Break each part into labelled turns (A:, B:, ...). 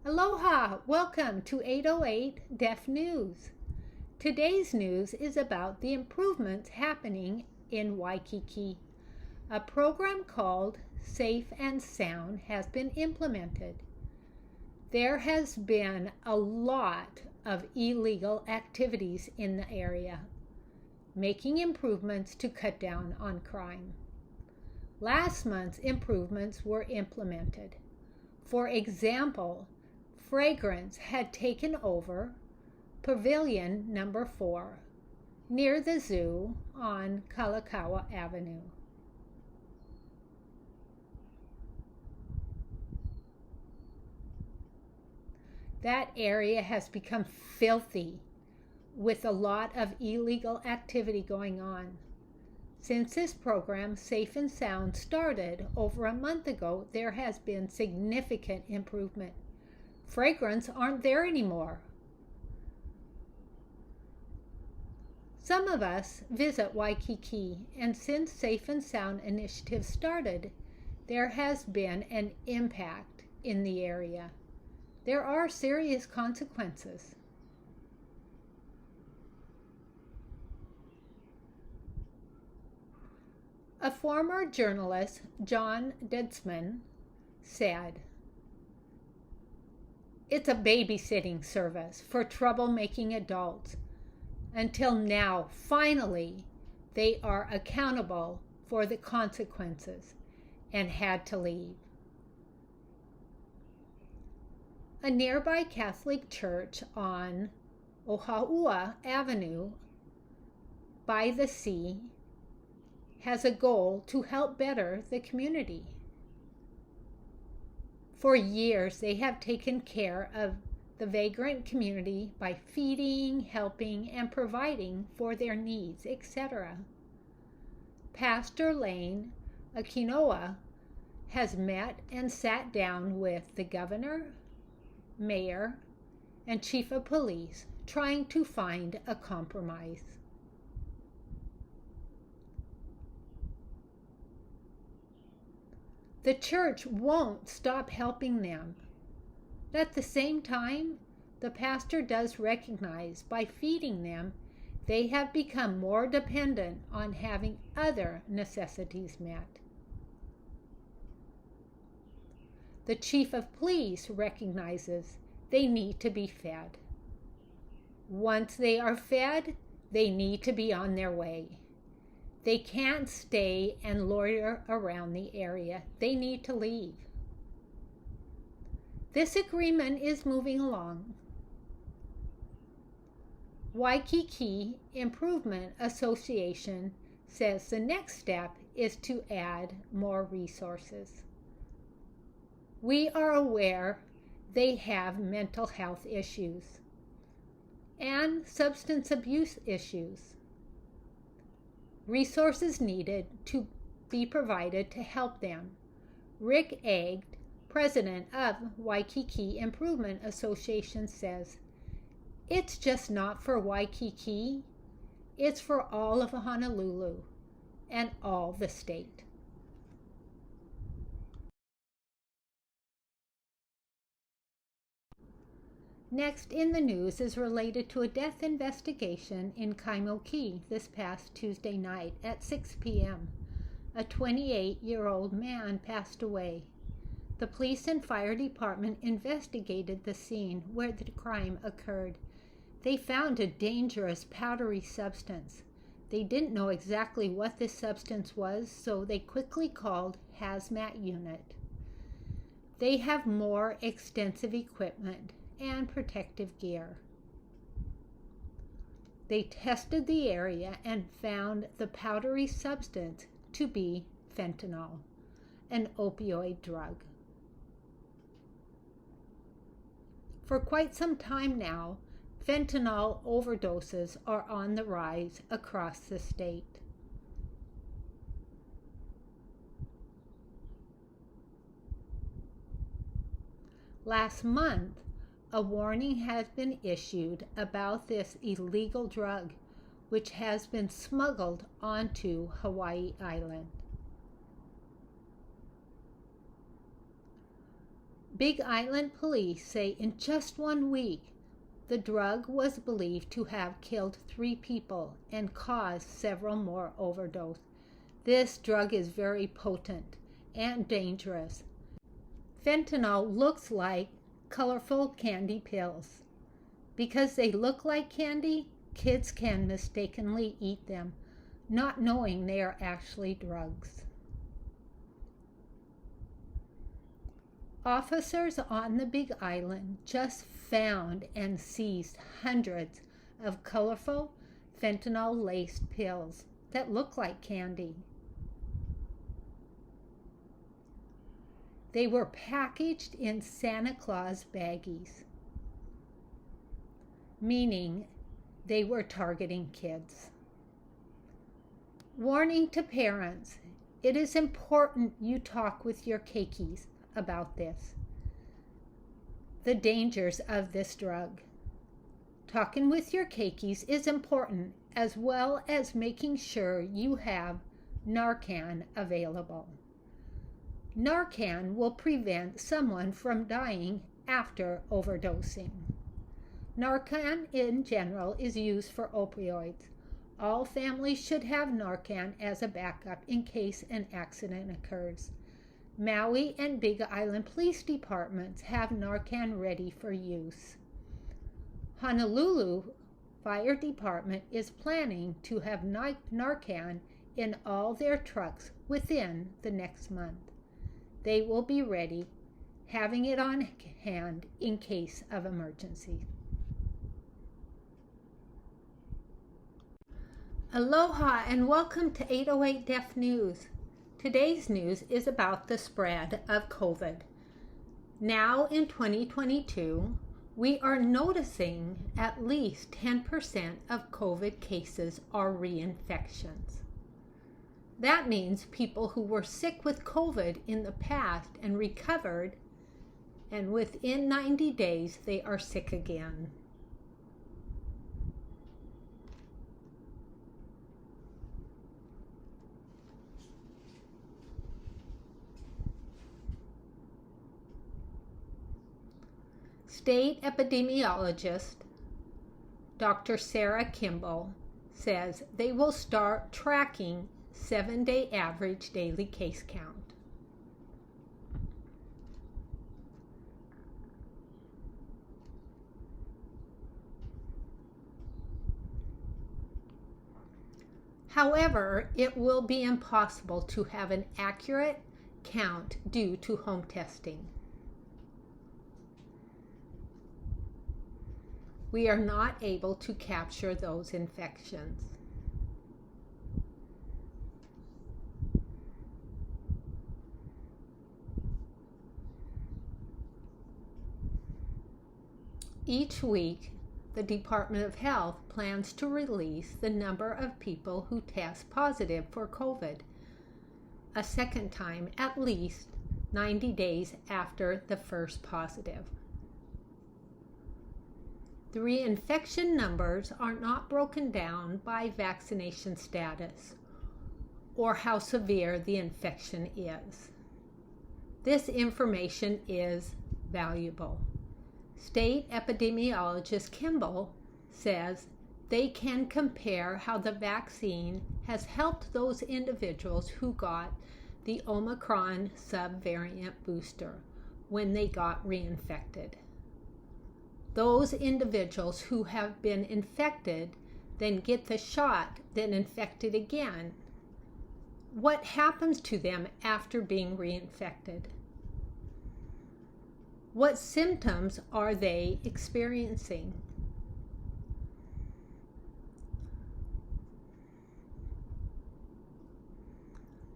A: Aloha! Welcome to 808 Deaf News. Today's news is about the improvements happening in Waikiki. A program called Safe and Sound has been implemented. There has been a lot of illegal activities in the area, making improvements to cut down on crime. Last month's improvements were implemented. For example, fragrance had taken over Pavilion Number 4 near the zoo on Kalakaua Avenue. That area has become filthy with a lot of illegal activity going on. Since this program, Safe and Sound, started over a month ago, there has been significant improvement. Fragrance aren't there anymore. Some of us visit Waikiki, and since Safe and Sound initiative started, there has been an impact in the area. There are serious consequences. A former journalist, John Dedsman, said, "It's a babysitting service for troublemaking adults. Until now, finally, they are accountable for the consequences and had to leave." A nearby Catholic church on Ohaua Avenue by the sea has a goal to help better the community. For years, they have taken care of the vagrant community by feeding, helping, and providing for their needs, etc. Pastor Lane Akinoa has met and sat down with the governor, mayor, and chief of police, trying to find a compromise. The church won't stop helping them. At the same time, the pastor does recognize by feeding them, they have become more dependent on having other necessities met. The chief of police recognizes they need to be fed. Once they are fed, they need to be on their way. They can't stay and loiter around the area. They need to leave. This agreement is moving along. Waikiki Improvement Association says the next step is to add more resources. We are aware they have mental health issues and substance abuse issues. Resources needed to be provided to help them. Rick Egg, president of Waikiki Improvement Association, says, "It's just not for Waikiki, it's for all of Honolulu and all the state." Next in the news is related to a death investigation in Kaimoki this past Tuesday night at 6 p.m. A 28-year-old man passed away. The police and fire department investigated the scene where the crime occurred. They found a dangerous powdery substance. They didn't know exactly what this substance was, so they quickly called hazmat unit. They have more extensive equipment and protective gear. They tested the area and found the powdery substance to be fentanyl, an opioid drug. For quite some time now, fentanyl overdoses are on the rise across the state. Last month, a warning has been issued about this illegal drug, which has been smuggled onto Hawaii Island. Big Island police say in just 1 week, the drug was believed to have killed 3 people and caused several more overdoses. This drug is very potent and dangerous. Fentanyl looks like colorful candy pills. Because they look like candy, kids can mistakenly eat them, not knowing they are actually drugs. Officers on the Big Island just found and seized hundreds of colorful fentanyl-laced pills that look like candy. They were packaged in Santa Claus baggies, meaning they were targeting kids. Warning to parents, it is important you talk with your kekies about this. The dangers of this drug. Talking with your kekies is important, as well as making sure you have Narcan available. Narcan will prevent someone from dying after overdosing. Narcan in general is used for opioids. All families should have Narcan as a backup in case an accident occurs. Maui and Big Island police departments have Narcan ready for use. Honolulu Fire Department is planning to have Narcan in all their trucks within the next month. They will be ready, having it on hand in case of emergency. Aloha and welcome to 808 Deaf News. Today's news is about the spread of COVID. Now in 2022, we are noticing at least 10% of COVID cases are reinfections. That means people who were sick with COVID in the past and recovered, and within 90 days they are sick again. State epidemiologist Dr. Sarah Kimball says they will start tracking 7-day average daily case count. However, it will be impossible to have an accurate count due to home testing. We are not able to capture those infections. Each week, the Department of Health plans to release the number of people who test positive for COVID a second time at least 90 days after the first positive. The reinfection numbers are not broken down by vaccination status or how severe the infection is. This information is valuable. State epidemiologist Kimball says they can compare how the vaccine has helped those individuals who got the Omicron subvariant booster when they got reinfected. Those individuals who have been infected then get the shot, then infected again. What happens to them after being reinfected? What symptoms are they experiencing?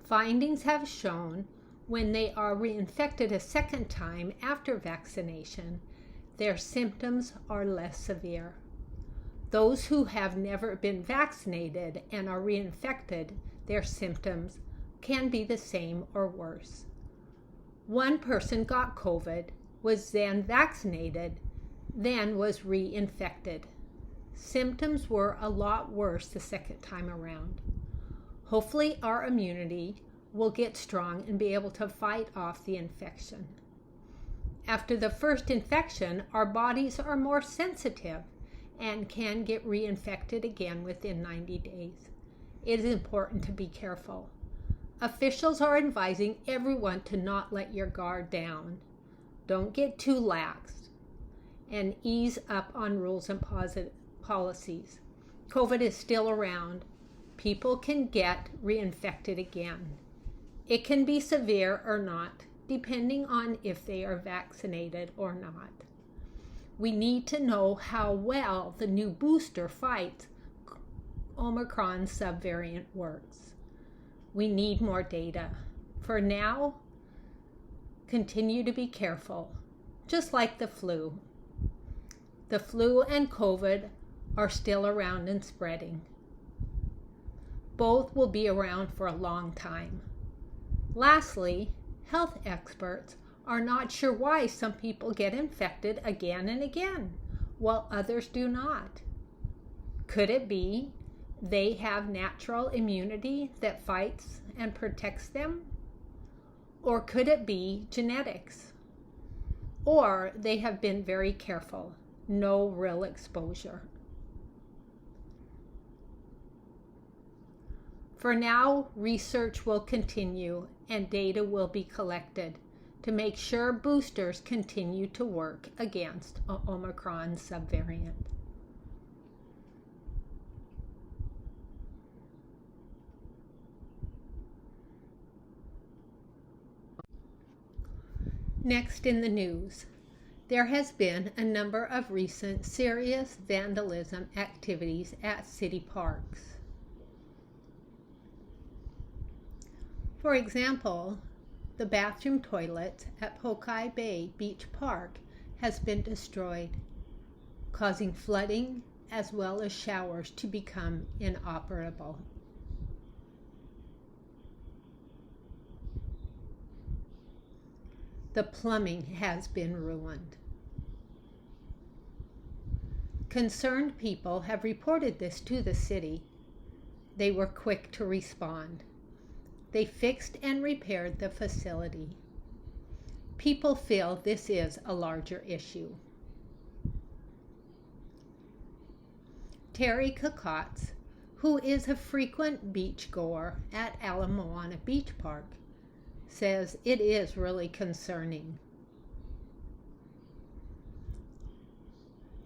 A: Findings have shown when they are reinfected a second time after vaccination, their symptoms are less severe. Those who have never been vaccinated and are reinfected, their symptoms can be the same or worse. One person got COVID, was then vaccinated, then was reinfected. Symptoms were a lot worse the second time around. Hopefully our immunity will get strong and be able to fight off the infection. After the first infection, our bodies are more sensitive and can get reinfected again within 90 days. It is important to be careful. Officials are advising everyone to not let your guard down. Don't get too lax and ease up on rules and policies. COVID is still around. People can get reinfected again. It can be severe or not, depending on if they are vaccinated or not. We need to know how well the new booster fights Omicron subvariant works. We need more data. For now, continue to be careful, just like the flu. The flu and COVID are still around and spreading. Both will be around for a long time. Lastly, health experts are not sure why some people get infected again and again, while others do not. Could it be they have natural immunity that fights and protects them? Or could it be genetics? Or they have been very careful, no real exposure. For now, research will continue and data will be collected to make sure boosters continue to work against an Omicron subvariant. Next in the news, there has been a number of recent serious vandalism activities at city parks. For example, the bathroom toilet at Pokai Bay Beach Park has been destroyed, causing flooding as well as showers to become inoperable. The plumbing has been ruined. Concerned people have reported this to the city. They were quick to respond. They fixed and repaired the facility. People feel this is a larger issue. Terry Kakotz, who is a frequent beachgoer at Ala Moana Beach Park, says it is really concerning.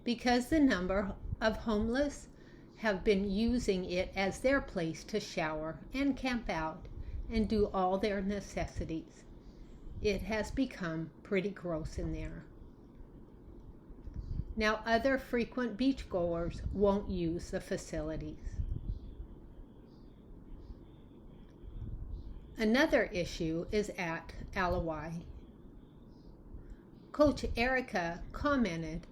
A: Because the number of homeless have been using it as their place to shower and camp out and do all their necessities. It has become pretty gross in there. Now, other frequent beachgoers won't use the facilities. Another issue is at Alawai. Coach Erica commented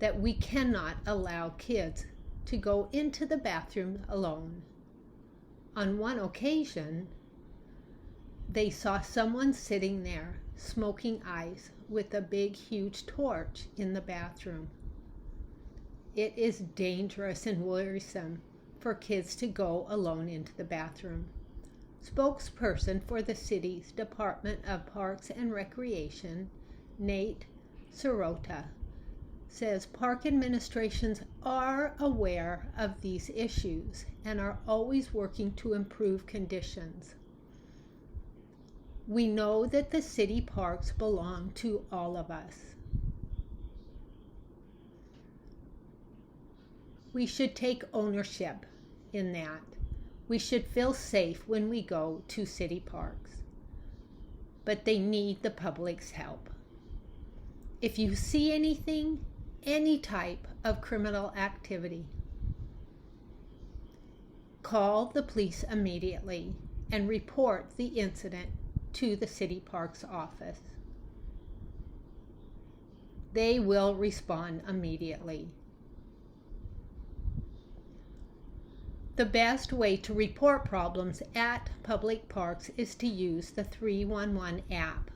A: that we cannot allow kids to go into the bathroom alone. On one occasion, they saw someone sitting there smoking ice with a big, huge torch in the bathroom. It is dangerous and worrisome for kids to go alone into the bathroom. Spokesperson for the city's Department of Parks and Recreation, Nate Sirota, says park administrations are aware of these issues and are always working to improve conditions. We know that the city parks belong to all of us. We should take ownership in that. We should feel safe when we go to city parks. But they need the public's help. If you see anything, any type of criminal activity, call the police immediately and report the incident to the city parks office. They will respond immediately. The best way to report problems at public parks is to use the 311 app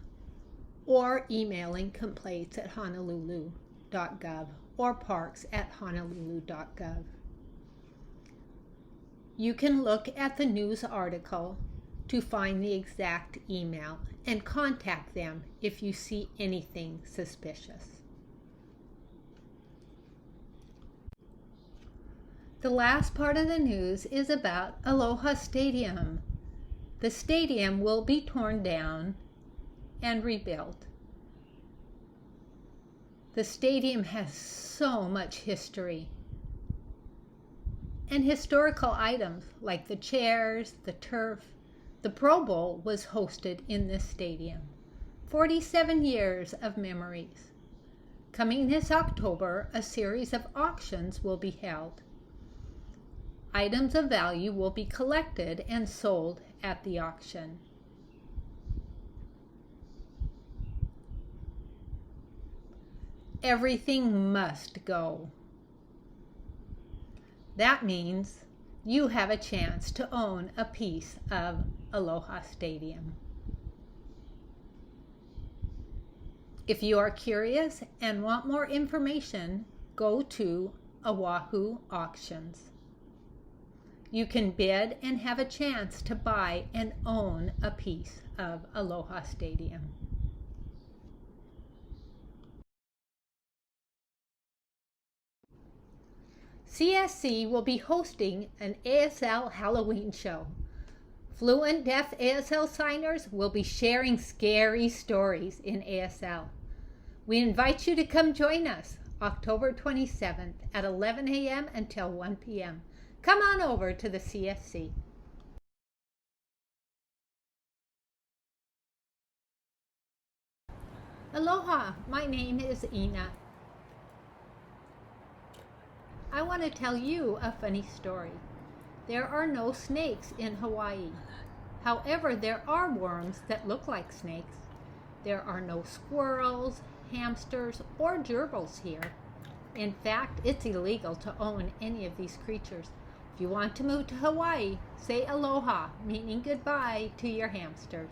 A: or emailing complaints at honolulu.gov or parks@honolulu.gov. You can look at the news article to find the exact email and contact them if you see anything suspicious. The last part of the news is about Aloha Stadium. The stadium will be torn down and rebuilt. The stadium has so much history. And historical items like the chairs, the turf. The Pro Bowl was hosted in this stadium. 47 years of memories. Coming this October, a series of auctions will be held. Items of value will be collected and sold at the auction. Everything must go. That means you have a chance to own a piece of Aloha Stadium. If you are curious and want more information, go to Oahu Auctions. You can bid and have a chance to buy and own a piece of Aloha Stadium. CSC will be hosting an ASL Halloween show. Fluent deaf ASL signers will be sharing scary stories in ASL. We invite you to come join us October 27th at 11 a.m. until 1 p.m. Come on over to the CSC. Aloha, my name is Ina. I want to tell you a funny story. There are no snakes in Hawaii. However, there are worms that look like snakes. There are no squirrels, hamsters, or gerbils here. In fact, it's illegal to own any of these creatures. If you want to move to Hawaii, say aloha, meaning goodbye to your hamsters.